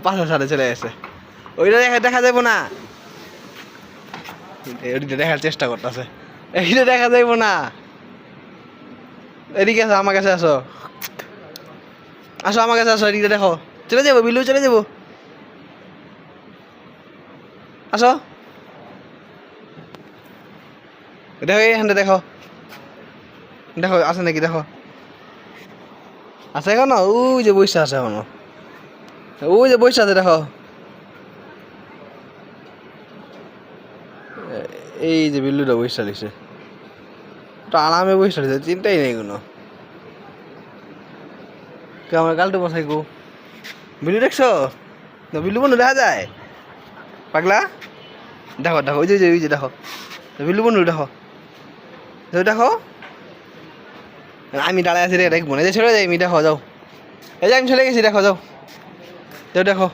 পাশের সাথে চলে গেছে। ওইটা দেখা যাবো না, ওইটা দেখার চেষ্টা করতেছে। এইটা দেখা যাইব না। এদিকে আসো, আমার কাছে আসো, আসো আমার কাছে আসো, এদিকে দেখো। চলে যাবো বিল্লু, চলে যাবো, আসো। দেখো এইখানটা দেখো, দেখো আছে নাকি দেখো, আছে এখনো? ওই যে বসে আছে এখনো, ওই যে বসে আছে দেখো। এই যে বিল্লুটা বসে লিখছে, তো আরামে বসে লিখছে, চিন্তাই নেই কোনো। কে আমার গালটু বসাই গো। বিল্লু দেখছো? না বিল্লু বন্ধু দেখা যায় পাগলা। দেখো দেখো, ওই যে ওই যে দেখো বিল্লু বন্ধু, দেখো দেখো। আমি দাঁড়ায় আছি রে, দেখবো না যে, চলে যাই আমি, দেখো যাও। এই যে আমি চলে গেছি, দেখো যাও, যাও দেখো।